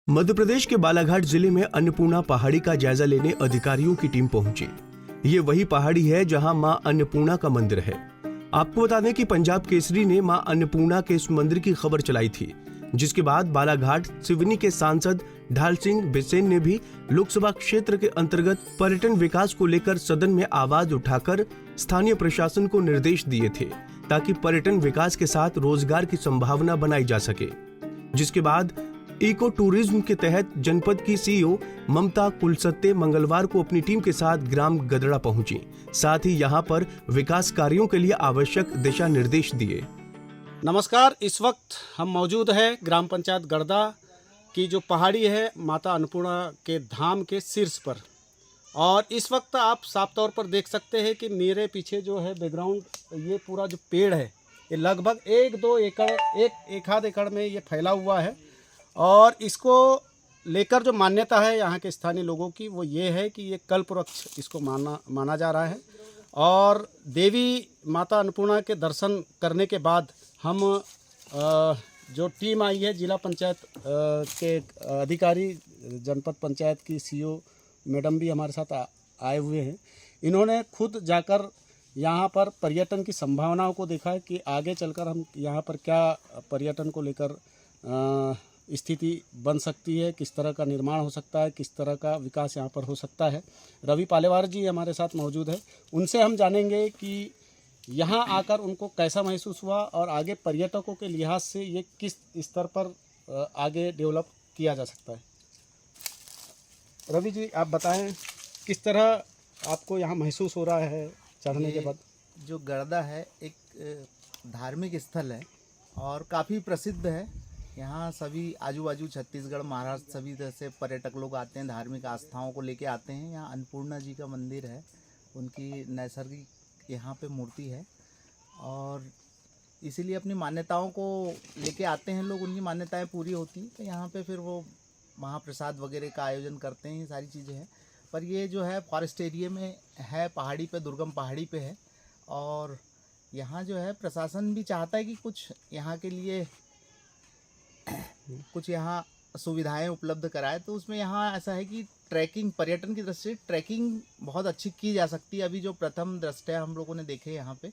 मध्य प्रदेश के बालाघाट जिले में अन्नपूर्णा पहाड़ी का जायजा लेने अधिकारियों की टीम पहुंची। ये वही पहाड़ी है जहां मां अन्नपूर्णा का मंदिर है। आपको बता दें कि पंजाब केसरी ने मां अन्नपूर्णा के इस मंदिर की खबर चलाई थी, जिसके बाद बालाघाट सिवनी के सांसद ढाल सिंह बिसेन ने भी लोकसभा क्षेत्र के अंतर्गत पर्यटन विकास को लेकर सदन में आवाज उठाकर स्थानीय प्रशासन को निर्देश दिए थे, ताकि पर्यटन विकास के साथ रोजगार की संभावना बनाई जा सके। जिसके बाद इको टूरिज्म के तहत जनपद की सीईओ ममता कुलसत्ते मंगलवार को अपनी टीम के साथ ग्राम गदड़ा पहुंची। साथ ही यहां पर विकास कार्यों के लिए आवश्यक दिशा निर्देश दिए। नमस्कार, इस वक्त हम मौजूद हैं ग्राम पंचायत गड़दा की जो पहाड़ी है माता अन्नपूर्णा के धाम के शीर्ष पर। और इस वक्त आप साफ तौर पर देख सकते हैं कि मेरे पीछे जो है बैकग्राउंड, ये पूरा जो पेड़ है ये लगभग 1-2 एकड़ एक आध एकड़ में ये फैला हुआ है। और इसको लेकर जो मान्यता है यहाँ के स्थानीय लोगों की वो ये है कि ये कल्पवृक्ष इसको माना जा रहा है। और देवी माता अन्नपूर्णा के दर्शन करने के बाद हम जो टीम आई है जिला पंचायत के अधिकारी, जनपद पंचायत की सीईओ मैडम भी हमारे साथ आए हुए हैं। इन्होंने खुद जाकर यहाँ पर पर्यटन की संभावनाओं को देखा है कि आगे चलकर हम यहाँ पर क्या पर्यटन को लेकर स्थिति बन सकती है, किस तरह का निर्माण हो सकता है, किस तरह का विकास यहाँ पर हो सकता है। रवि पालेवार जी हमारे साथ मौजूद है, उनसे हम जानेंगे कि यहाँ आकर उनको कैसा महसूस हुआ और आगे पर्यटकों के लिहाज से ये किस स्तर पर आगे डेवलप किया जा सकता है। रवि जी, आप बताएं किस तरह आपको यहाँ महसूस हो रहा है चढ़ने के बाद। जो गड़दा है एक धार्मिक स्थल है और काफ़ी प्रसिद्ध है। यहाँ सभी आजू बाजू छत्तीसगढ़, महाराष्ट्र सभी तरह से पर्यटक लोग आते हैं, धार्मिक आस्थाओं को लेके आते हैं। यहाँ अन्नपूर्णा जी का मंदिर है, उनकी नैसर्गिक यहाँ पे मूर्ति है और इसीलिए अपनी मान्यताओं को लेके आते हैं लोग, उनकी मान्यताएं पूरी होती हैं तो यहाँ पे फिर वो महाप्रसाद वगैरह का आयोजन करते हैं। ये सारी चीज़ें हैं। पर ये जो है फॉरेस्ट एरिया में है, पहाड़ी पे, दुर्गम पहाड़ी पे है। और यहाँ जो है प्रशासन भी चाहता है कि कुछ यहाँ के लिए कुछ यहाँ सुविधाएं उपलब्ध कराए। तो उसमें यहाँ ऐसा है कि ट्रैकिंग, पर्यटन की दृष्टि से ट्रैकिंग बहुत अच्छी की जा सकती है। अभी जो प्रथम दृष्टया हम लोगों ने देखे यहाँ पे,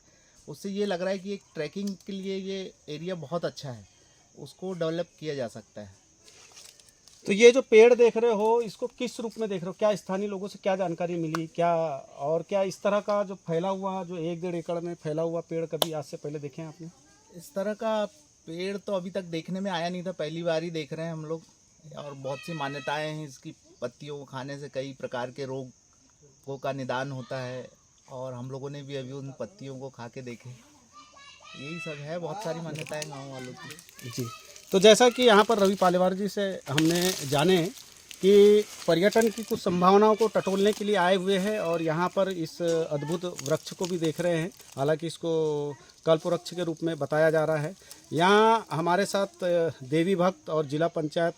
उससे ये लग रहा है कि एक ट्रैकिंग के लिए ये एरिया बहुत अच्छा है, उसको डेवलप किया जा सकता है। तो ये जो पेड़ देख रहे हो, इसको किस रूप में देख रहे हो? क्या स्थानीय लोगों से क्या जानकारी मिली, क्या और क्या इस तरह का जो फैला हुआ, जो 1-1.5 एकड़ में फैला हुआ पेड़ कभी आज से पहले देखे हैं आपने? इस तरह का पेड़ तो अभी तक देखने में आया नहीं था, पहली बार ही देख रहे हैं हम लोग। और बहुत सी मान्यताएं हैं, इसकी पत्तियों को खाने से कई प्रकार के रोगों का निदान होता है और हम लोगों ने भी अभी उन पत्तियों को खा के देखे। यही सब है, बहुत सारी मान्यताएं गाँव वालों की। जी, तो जैसा कि यहाँ पर रवि पालेवार जी से हमने जाने कि पर्यटन की कुछ संभावनाओं को टटोलने के लिए आए हुए हैं और यहाँ पर इस अद्भुत वृक्ष को भी देख रहे हैं। हालांकि इसको कल्पवृक्ष के रूप में बताया जा रहा है। यहाँ हमारे साथ देवी भक्त और जिला पंचायत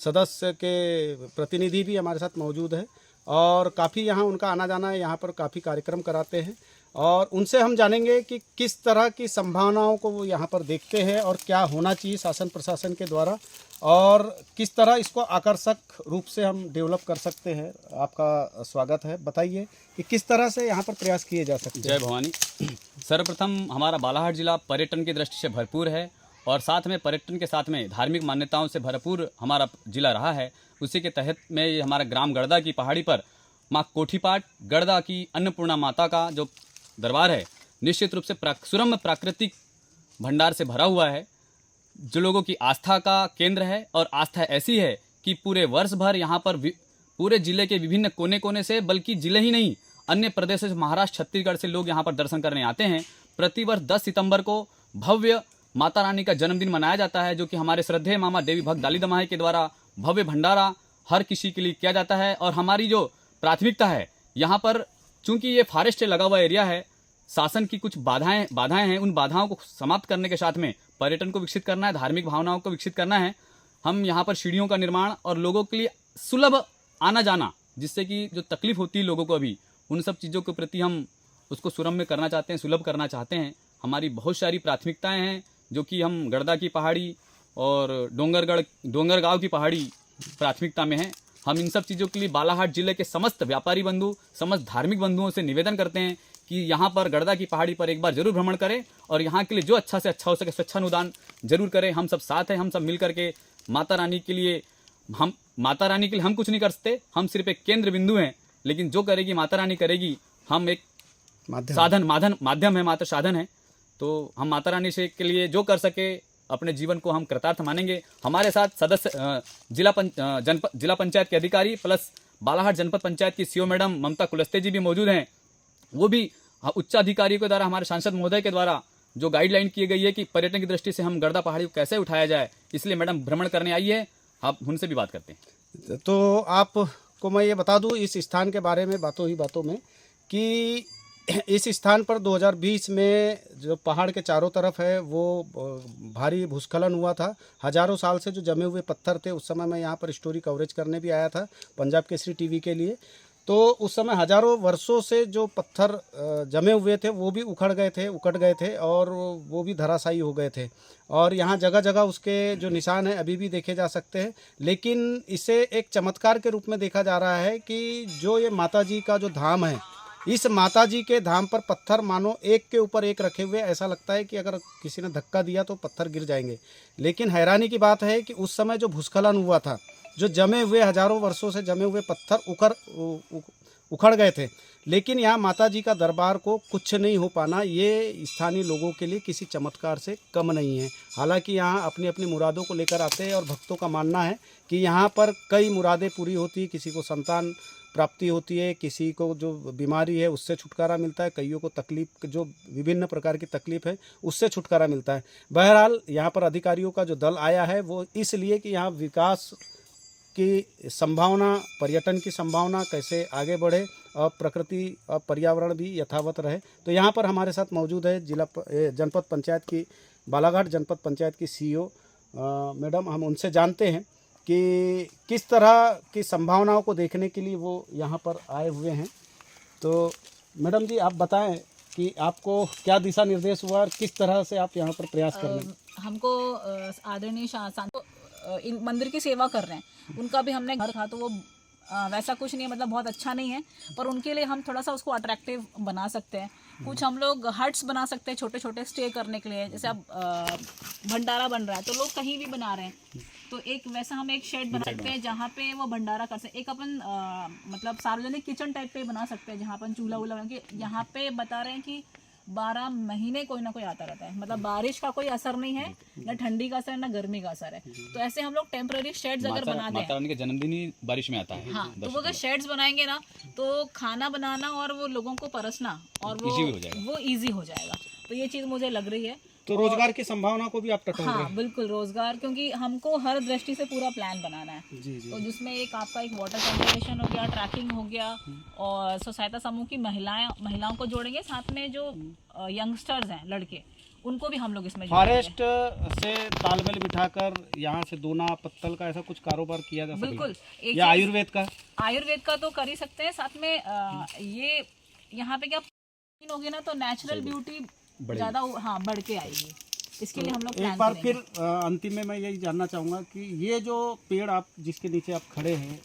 सदस्य के प्रतिनिधि भी हमारे साथ मौजूद है और काफ़ी यहाँ उनका आना जाना है, यहाँ पर काफ़ी कार्यक्रम कराते हैं और उनसे हम जानेंगे कि किस तरह की संभावनाओं को वो यहाँ पर देखते हैं और क्या होना चाहिए शासन प्रशासन के द्वारा और किस तरह इसको आकर्षक रूप से हम डेवलप कर सकते हैं। आपका स्वागत है, बताइए कि किस तरह से यहाँ पर प्रयास किए जा सकते हैं। जय भवानी। सर्वप्रथम हमारा बालाघाट जिला पर्यटन की दृष्टि से भरपूर है और साथ में पर्यटन के साथ में धार्मिक मान्यताओं से भरपूर हमारा जिला रहा है। उसी के तहत में ये हमारा ग्राम गड़दा की पहाड़ी पर माँ कोठीपाट गड़दा की अन्नपूर्णा माता का जो दरबार है, निश्चित रूप से सुरम्य प्राकृतिक भंडार से भरा हुआ है, जो लोगों की आस्था का केंद्र है। और आस्था ऐसी है कि पूरे वर्ष भर यहाँ पर पूरे जिले के विभिन्न कोने कोने से, बल्कि जिले ही नहीं अन्य प्रदेशों से, महाराष्ट्र, छत्तीसगढ़ से लोग यहाँ पर दर्शन करने आते हैं। प्रतिवर्ष 10 सितंबर को भव्य माता रानी का जन्मदिन मनाया जाता है, जो कि हमारे श्रद्धेय मामा देवी भक्त दाली दमाही के द्वारा भव्य भंडारा हर किसी के लिए किया जाता है। और हमारी जो प्राथमिकता है यहाँ पर, चूँकि ये फॉरेस्ट से लगा हुआ एरिया है, शासन की कुछ बाधाएं हैं, उन बाधाओं को समाप्त करने के साथ में पर्यटन को विकसित करना है, धार्मिक भावनाओं को विकसित करना है। हम यहाँ पर सीढ़ियों का निर्माण और लोगों के लिए सुलभ आना जाना, जिससे कि जो तकलीफ होती है लोगों को अभी, उन सब चीज़ों के प्रति हम उसको सुरम्य करना चाहते हैं, सुलभ करना चाहते हैं। हमारी बहुत सारी प्राथमिकताएं हैं जो कि हम गड़दा की पहाड़ी और डोंगरगांव की पहाड़ी प्राथमिकता में है। हम इन सब चीज़ों के लिए बालाहाट जिले के समस्त व्यापारी बंधु, समस्त धार्मिक बंधुओं से निवेदन करते हैं कि यहाँ पर गड़दा की पहाड़ी पर एक बार जरूर भ्रमण करें और यहाँ के लिए जो अच्छा से अच्छा हो सके स्वच्छानुदान जरूर करें। हम सब साथ हैं, हम सब मिल करके माता रानी के लिए हम कुछ नहीं कर सकते, हम सिर्फ एक केंद्र बिंदु हैं, लेकिन जो करेगी माता रानी करेगी। हम एक माध्यम है, मात्र साधन है। तो हम माता रानी से के लिए जो कर सके अपने जीवन को हम कृतार्थ मानेंगे। हमारे साथ सदस्य जिला पंचायत के अधिकारी प्लस बालाहाट जनपद पंचायत की सीओ मैडम ममता कुलस्ते जी भी मौजूद हैं। वो भी उच्च अधिकारियों के द्वारा, हमारे सांसद महोदय के द्वारा जो गाइडलाइन की गई है कि पर्यटन की दृष्टि से हम गड़दा पहाड़ी को कैसे उठाया जाए, इसलिए मैडम भ्रमण करने आई है। आप उनसे भी बात करते हैं। तो आपको मैं ये बता दूं इस स्थान के बारे में बातों ही बातों में कि इस स्थान पर 2020 में जो पहाड़ के चारों तरफ है वो भारी भूस्खलन हुआ था। हजारों साल से जो जमे हुए पत्थर थे, उस समय मैं यहाँ पर स्टोरी कवरेज करने भी आया था पंजाब केसरी टीवी के लिए। तो उस समय हजारों वर्षों से जो पत्थर जमे हुए थे वो भी उकट गए थे और वो भी धराशायी हो गए थे। और यहाँ जगह जगह उसके जो निशान हैं अभी भी देखे जा सकते हैं। लेकिन इसे एक चमत्कार के रूप में देखा जा रहा है कि जो ये माता जी का जो धाम है, इस माता जी के धाम पर पत्थर मानो एक के ऊपर एक रखे हुए, ऐसा लगता है कि अगर किसी ने धक्का दिया तो पत्थर गिर जाएंगे। लेकिन हैरानी की बात है कि उस समय जो भूस्खलन हुआ था, जो जमे हुए हजारों वर्षों से जमे हुए पत्थर उखड़ गए थे, लेकिन यहाँ माता जी का दरबार को कुछ नहीं हो पाना ये स्थानीय लोगों के लिए किसी चमत्कार से कम नहीं है। हालांकि यहाँ अपनी अपनी मुरादों को लेकर आते हैं और भक्तों का मानना है कि यहाँ पर कई मुरादें पूरी होती है। किसी को संतान प्राप्ति होती है, किसी को जो बीमारी है उससे छुटकारा मिलता है, कईयों को तकलीफ, जो विभिन्न प्रकार की तकलीफ है उससे छुटकारा मिलता है। बहरहाल यहाँ पर अधिकारियों का जो दल आया है वो इसलिए कि यहाँ विकास की संभावना, पर्यटन की संभावना कैसे आगे बढ़े और प्रकृति और पर्यावरण भी यथावत रहे। तो यहाँ पर हमारे साथ मौजूद है जनपद पंचायत की, बालाघाट जनपद पंचायत की सीईओ मैडम। हम उनसे जानते हैं कि किस तरह की संभावनाओं को देखने के लिए वो यहाँ पर आए हुए हैं। तो मैडम जी, आप बताएं कि आपको क्या दिशा निर्देश हुआ और किस तरह से आप यहाँ पर प्रयास कर रहे हैं? हमको आदरणीय इन मंदिर की सेवा कर रहे हैं। उनका भी हमने घर था तो वो वैसा कुछ नहीं है, मतलब बहुत अच्छा नहीं है, पर उनके लिए हम थोड़ा सा उसको अट्रैक्टिव बना सकते हैं। कुछ हम लोग हट्स बना सकते हैं छोटे छोटे स्टे करने के लिए। जैसे अब भंडारा बन रहा है तो लोग कहीं भी बना रहे हैं, तो एक वैसा हम एक शेड बना सकते हैं जहाँ पे वो भंडारा कर सकते हैं। एक अपन मतलब सार्वजनिक किचन टाइप पे बना सकते हैं जहाँ अपन चूल्हा वूल्हा बना के। यहाँ पे बता रहे हैं कि 12 महीने कोई ना कोई आता रहता है, मतलब बारिश का कोई असर नहीं है, ना ठंडी का असर, ना गर्मी का असर है। तो ऐसे हम लोग टेम्पररी शेड्स अगर बना दें, माता रानी के जन्मदिन ही बारिश में आता है। हाँ, तो वो अगर शेड्स बनाएंगे ना तो खाना बनाना और वो लोगों को परसना और वो इजी हो जाएगा। तो ये चीज़ मुझे लग रही है। तो रोजगार की संभावना को भी आप टटोल रहे हैं। हाँ बिल्कुल, रोजगार, क्योंकि हमको हर दृष्टि से पूरा प्लान बनाना है। जी। तो जिसमें एक आपका एक वाटर कंजर्वेशन हो गया, ट्रैकिंग हो गया, और स्व सहायता समूह की महिलाओं को जोड़ेंगे, साथ में जो यंगस्टर्स हैं लड़के, उनको भी हम लोग इसमें फॉरेस्ट से तालमेल बिठाकर यहाँ से दोना पत्तल का ऐसा कुछ कारोबार किया जा सकता है। बिल्कुल। या आयुर्वेद का तो कर ही सकते हैं। साथ में ये यहाँ पे क्या होगी ना, तो नेचुरल ब्यूटी ज़्यादा बढ़ के आएगी। इसके लिए हम लोग एक बार फिर अंतिम में मैं यही जानना चाहूँगा कि ये जो पेड़ आप जिसके नीचे आप खड़े हैं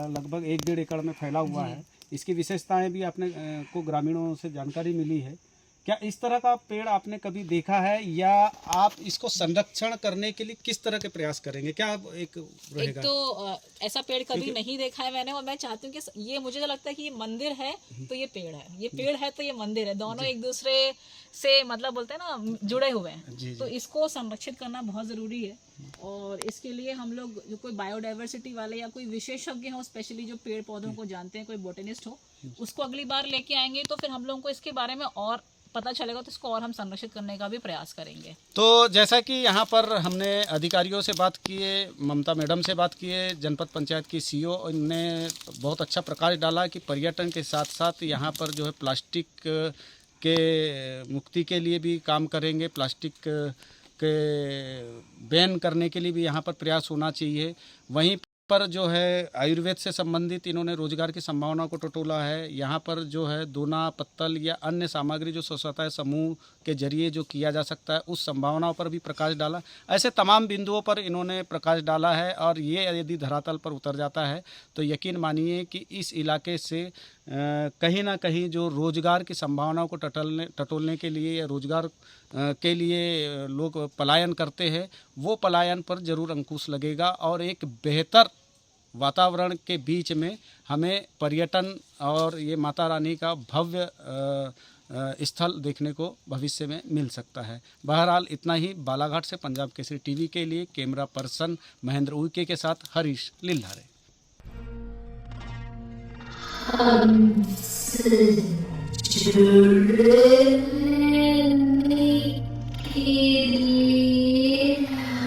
लगभग 1-1.5 एकड़ में फैला हुआ है, इसकी विशेषताएं भी आपने को ग्रामीणों से जानकारी मिली है। क्या इस तरह का पेड़ आपने कभी देखा है, या आप इसको संरक्षण करने के लिए किस तरह के प्रयास करेंगे? क्या एक रहेगा? एक तो ऐसा पेड़ कभी नहीं देखा है मैंने, और मैं चाहती हूँ कि ये, मुझे तो लगता है कि ये मंदिर है तो ये पेड़ है, ये पेड़ है तो ये मंदिर है, दोनों एक दूसरे से मतलब बोलते हैं ना जुड़े हुए हैं। तो इसको संरक्षित करना बहुत ज़रूरी है। और इसके लिए हम लोग जो कोई बायोडाइवर्सिटी वाले या कोई विशेषज्ञ हो, स्पेशली जो पेड़ पौधों को जानते हैं, कोई बोटेनिस्ट हो, उसको अगली बार लेके आएंगे तो फिर हम लोगों को इसके बारे में और पता चलेगा, तो इसको और हम संरक्षित करने का भी प्रयास करेंगे। तो जैसा कि यहाँ पर हमने अधिकारियों से बात की है, ममता मैडम से बात की है, जनपद पंचायत की सीईओ, इनने बहुत अच्छा प्रकाश डाला कि पर्यटन के साथ साथ यहाँ पर जो है प्लास्टिक के मुक्ति के लिए भी काम करेंगे, प्लास्टिक के बैन करने के लिए भी यहाँ पर प्रयास होना चाहिए। वहीं पर जो है आयुर्वेद से संबंधित इन्होंने रोजगार की संभावनाओं को टटोला है। यहाँ पर जो है दोना पत्तल या अन्य सामग्री जो स्वसहायता समूह के जरिए जो किया जा सकता है उस संभावनाओं पर भी प्रकाश डाला। ऐसे तमाम बिंदुओं पर इन्होंने प्रकाश डाला है और ये यदि धरातल पर उतर जाता है तो यकीन मानिए कि इस इलाके से कहीं ना कहीं जो रोजगार की संभावनाओं को टटोलने के लिए या रोजगार के लिए लोग पलायन करते हैं, वो पलायन पर जरूर अंकुश लगेगा और एक बेहतर वातावरण के बीच में हमें पर्यटन और ये माता रानी का भव्य स्थल देखने को भविष्य में मिल सकता है। बहरहाल इतना ही। बालाघाट से पंजाब केसरी टीवी के लिए कैमरा पर्सन महेंद्र उइके के साथ हरीश लिल्लारे। हमसे जुड़े